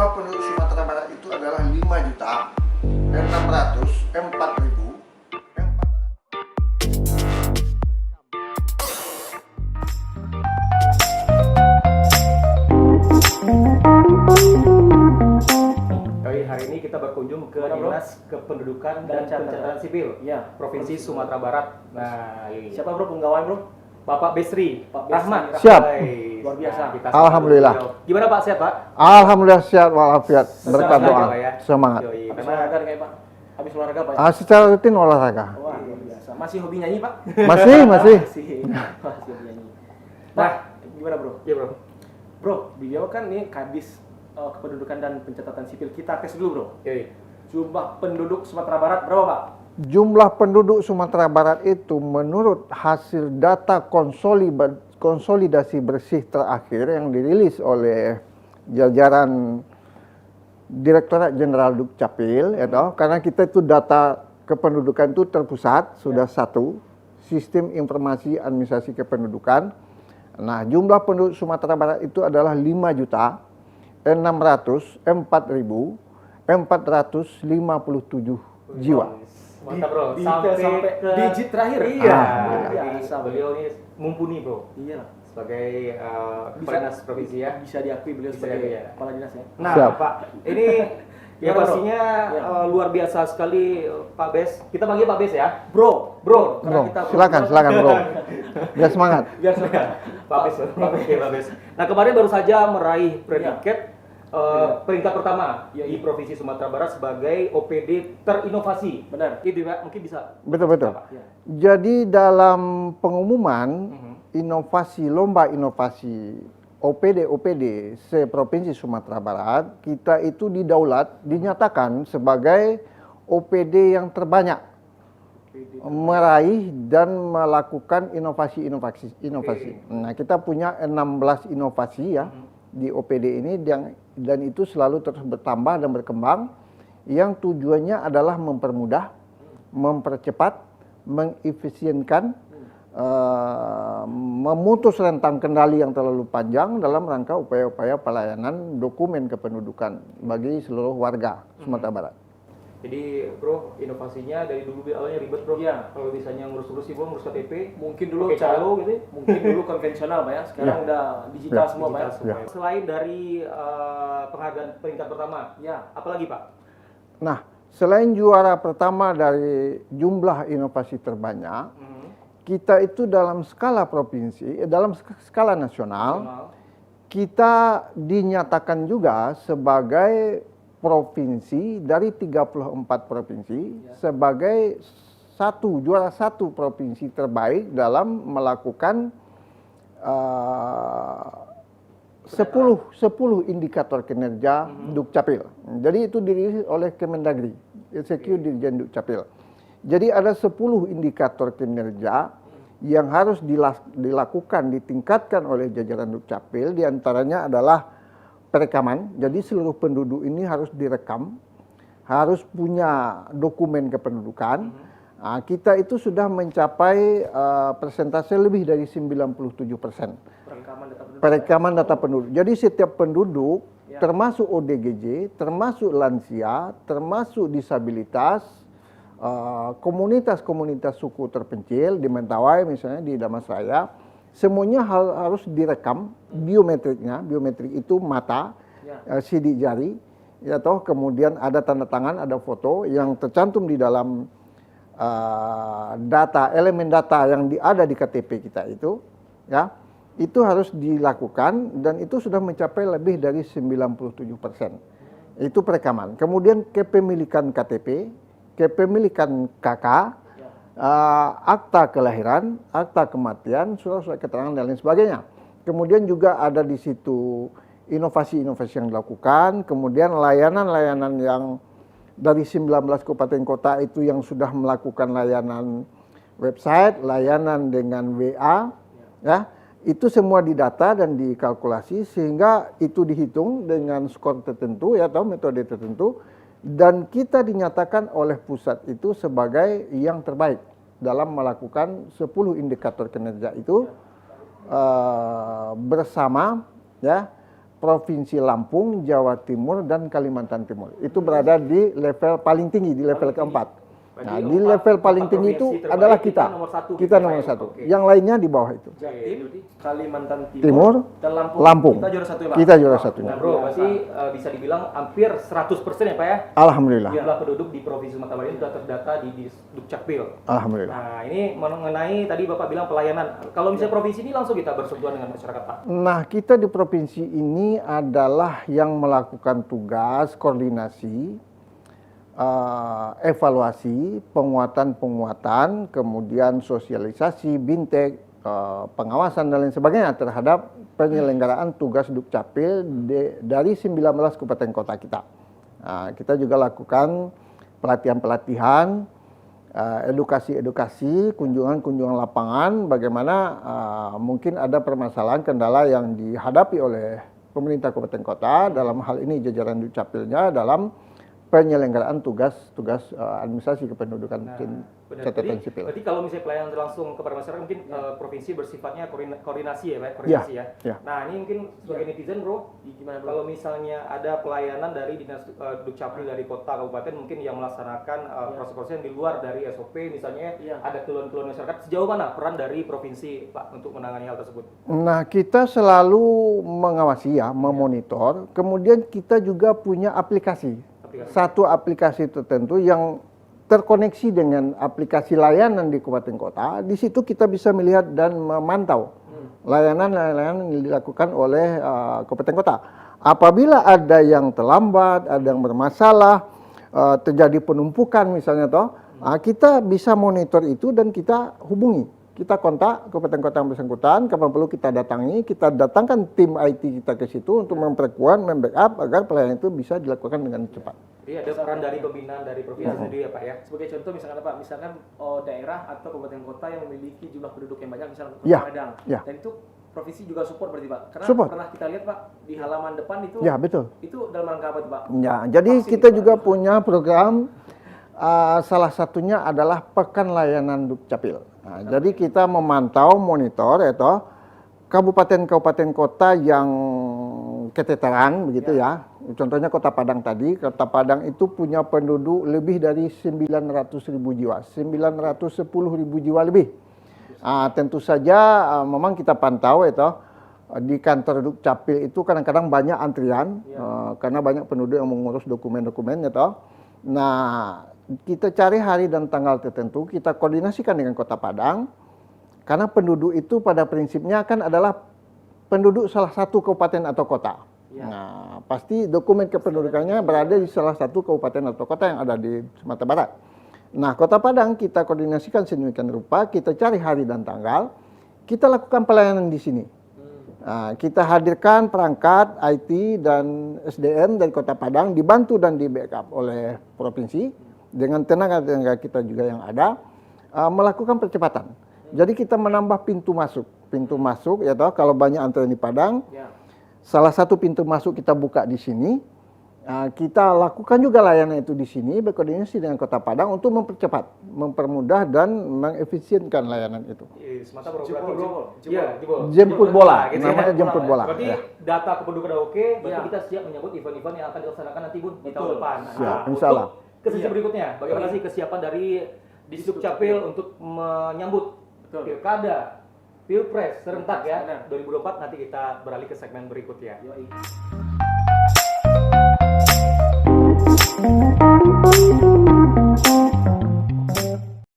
jumlah penduduk Sumatera Barat itu adalah 5.604.400. Hari ini kita berkunjung ke Dinas Kependudukan dan Pencatatan Sipil Provinsi Sumatera Barat. Nah, ini. Siapa bro penggawain bro? Bapak Besri Rahmat. Siap. Luar biasa. Nah, kita Alhamdulillah. Gimana Pak, sehat Pak? Alhamdulillah sehat walafiat. Berkat doa. Ya. Semangat. Yoi. Habis Memang olahraga kayak Pak? Habis olahraga Pak? Ya? Secara rutin olahraga. Wah luar biasa. Masih hobi nyanyi Pak? Masih. Masih hobi nyanyi. Nah, gimana bro? iya bro. Bro, beliau kan nih Kadis Kependudukan dan Pencatatan Sipil. Kita tes dulu bro. Yoi. Jumlah penduduk Sumatera Barat berapa Pak? Jumlah penduduk Sumatera Barat itu menurut hasil data konsolidasi bersih terakhir yang dirilis oleh jajaran Direktorat Jenderal Dukcapil, karena kita itu data kependudukan itu terpusat sudah satu sistem informasi administrasi kependudukan. Nah, jumlah penduduk Sumatera Barat itu adalah 5.604.457 jiwa. Mantap bro. Sampai ke digit terakhir. Iya. Biasa, Beliau ini mumpuni bro. Iya. Sebagai kepala dinas provinsi ya. Bisa diakui beliau Bisa sebagai diakui, ya. kepala dinas ya. Nah Siap. Pak, ini ya Gimana, pastinya bro? luar biasa sekali Pak Bes. Kita panggil Pak Bes ya. Bro. Bro, silakan bro. Biar semangat. Biar suka. Pak Bes. Oke, Pak Bes. Nah kemarin baru saja meraih predikat peringkat pertama di Provinsi Sumatera Barat sebagai OPD terinovasi. Benar. Itu Pak, mungkin bisa. Betul. Pak. Ya. Jadi dalam pengumuman lomba inovasi OPD se-Provinsi Sumatera Barat, kita itu dinyatakan sebagai OPD yang terbanyak meraih dan melakukan inovasi. Nah, kita punya 16 inovasi ya di OPD ini dan itu selalu terus bertambah dan berkembang, yang tujuannya adalah mempermudah, mempercepat, mengefisienkan, memutus rentang kendali yang terlalu panjang dalam rangka upaya-upaya pelayanan dokumen kependudukan bagi seluruh warga Sumatera Barat. Jadi bro, inovasinya dari dulu awalnya ribet bro. Iya. Kalau misalnya ngurus bro, ngurus KTP, Mungkin dulu pakai calo gitu. mungkin dulu konvensional Pak ya. Sekarang udah digital semua Pak ya. Digital semua. Selain dari penghargaan peringkat pertama, Ya. apalagi Pak? Nah, selain juara pertama dari jumlah inovasi terbanyak, kita itu dalam skala provinsi, dalam skala nasional, kita dinyatakan juga sebagai provinsi dari 34 provinsi sebagai juara satu provinsi terbaik dalam melakukan 10 indikator kinerja Dukcapil. Jadi itu dirilis oleh Kemendagri, Executive Dirjen Dukcapil. Jadi ada 10 indikator kinerja yang harus dilakukan, ditingkatkan oleh jajaran Dukcapil, diantaranya adalah perekaman. Jadi seluruh penduduk ini harus direkam, harus punya dokumen kependudukan. Nah, kita itu sudah mencapai persentase lebih dari 97%. Perekaman data penduduk. Jadi setiap penduduk, termasuk ODGJ, termasuk lansia, termasuk disabilitas, komunitas-komunitas suku terpencil di Mentawai misalnya, di Damastraya, semuanya harus direkam biometriknya. Biometrik itu mata, sidik jari, kemudian ada tanda tangan, ada foto yang tercantum di dalam elemen data yang ada di KTP kita itu, ya. Itu harus dilakukan dan itu sudah mencapai lebih dari 97%. Itu perekaman. Kemudian kepemilikan KTP, kepemilikan KK, akta kelahiran, akta kematian, surat-surat keterangan dan lain sebagainya. Kemudian juga ada di situ inovasi-inovasi yang dilakukan, kemudian layanan-layanan yang dari 19 kabupaten kota itu yang sudah melakukan layanan website, layanan dengan WA, ya. Itu semua didata dan dikalkulasi sehingga itu dihitung dengan skor tertentu atau metode tertentu, dan kita dinyatakan oleh pusat itu sebagai yang terbaik dalam melakukan 10 indikator kinerja itu bersama ya Provinsi Lampung, Jawa Timur, dan Kalimantan Timur. Itu berada di level paling tinggi, di level keempat. Nah, di level paling tinggi itu adalah kita. Kita nomor satu. Yang lainnya di bawah itu. Jatim, Kalimantan Timur, dan Lampung. Kita juara satu ya, Pak? Kita juara satu. Nah bro, berarti bisa dibilang hampir 100% ya Pak ya? Alhamdulillah. Jumlah penduduk di Provinsi Sumatera Barat sudah terdata di Dukcapil. Alhamdulillah. Nah ini mengenai tadi Bapak bilang pelayanan. Kalau misalnya provinsi ini langsung kita bersentuhan dengan masyarakat Pak? Nah, kita di provinsi ini adalah yang melakukan tugas koordinasi, evaluasi, penguatan, kemudian sosialisasi, bintek, pengawasan dan lain sebagainya terhadap penyelenggaraan tugas Dukcapil dari 19 kabupaten kota kita. Nah, kita juga lakukan pelatihan-pelatihan, edukasi-edukasi, kunjungan-kunjungan lapangan, bagaimana mungkin ada permasalahan kendala yang dihadapi oleh pemerintah kabupaten kota, dalam hal ini jajaran Dukcapilnya dalam penyelenggaraan tugas administrasi kependudukan catatan sipil. Berarti kalau misalnya pelayanan langsung kepada masyarakat mungkin provinsi bersifatnya koordinasi ya Pak, koordinasi ya. Nah ini mungkin sebagai netizen bro, gimana bro? Kalau misalnya ada pelayanan dari dinas Dukcapil dari kota kabupaten mungkin yang melaksanakan proses-proses yang di luar dari SOP, misalnya ada keluhan-keluhan masyarakat, sejauh mana peran dari provinsi Pak untuk menangani hal tersebut? Nah kita selalu mengawasi ya, memonitor, kemudian kita juga punya aplikasi. Satu aplikasi tertentu yang terkoneksi dengan aplikasi layanan di kabupaten kota. Di situ kita bisa melihat dan memantau layanan-layanan yang dilakukan oleh kabupaten kota. Apabila ada yang terlambat, ada yang bermasalah, terjadi penumpukan misalnya kita bisa monitor itu dan kita hubungi. Kita kontak kabupaten kota yang bersangkutan, kapan perlu kita datangi, kita datangkan tim IT kita ke situ untuk memperkuat, membackup agar pelayanan itu bisa dilakukan dengan cepat. Jadi ada peran dari pembinaan dari provinsi sendiri ya Pak ya? Sebagai contoh misalkan Pak, misalkan daerah atau kabupaten kota yang memiliki jumlah penduduk yang banyak, misalkan Padang, dan itu provinsi juga support berarti Pak? Karena pernah kita lihat Pak, di halaman depan itu, betul. Itu dalam rangka apa itu Pak? Ya, jadi kita juga punya program, salah satunya adalah Pekan Layanan Dukcapil. Nah, jadi kita memantau, monitor kabupaten-kabupaten kota yang keteteran begitu ya. Contohnya Kota Padang tadi, Kota Padang itu punya penduduk lebih dari 900.000 jiwa, 910.000 jiwa lebih. Tentu saja memang kita pantau di kantor Dukcapil itu kadang-kadang banyak antrian karena banyak penduduk yang mengurus dokumen-dokumen Nah, kita cari hari dan tanggal tertentu, kita koordinasikan dengan Kota Padang, karena penduduk itu pada prinsipnya kan adalah penduduk salah satu kabupaten atau kota. Nah, pasti dokumen kependudukannya berada di salah satu kabupaten atau kota yang ada di Sumatera Barat. Nah, Kota Padang kita koordinasikan sedemikian rupa, kita cari hari dan tanggal, kita lakukan pelayanan di sini. Nah, kita hadirkan perangkat IT dan SDM dari Kota Padang, dibantu dan di backup oleh provinsi, dengan tenaga-tenaga kita juga yang ada, melakukan percepatan. Jadi kita menambah pintu masuk kalau banyak antrian di Padang, salah satu pintu masuk kita buka di sini, kita lakukan juga layanan itu di sini, berkoordinasi dengan Kota Padang untuk mempercepat, mempermudah dan mengefisienkan layanan itu. Jemput bola, namanya jemput bola. Berarti data kependudukan udah oke, berarti kita siap menyambut event-event yang akan dilaksanakan nanti Bun di tahun depan. Siap, insya Allah. Kesiapan berikutnya, bagaimana sih kesiapan dari Dukcapil untuk menyambut Pilkada, Pilpres serentak ya 2024, nanti kita beralih ke segmen berikutnya.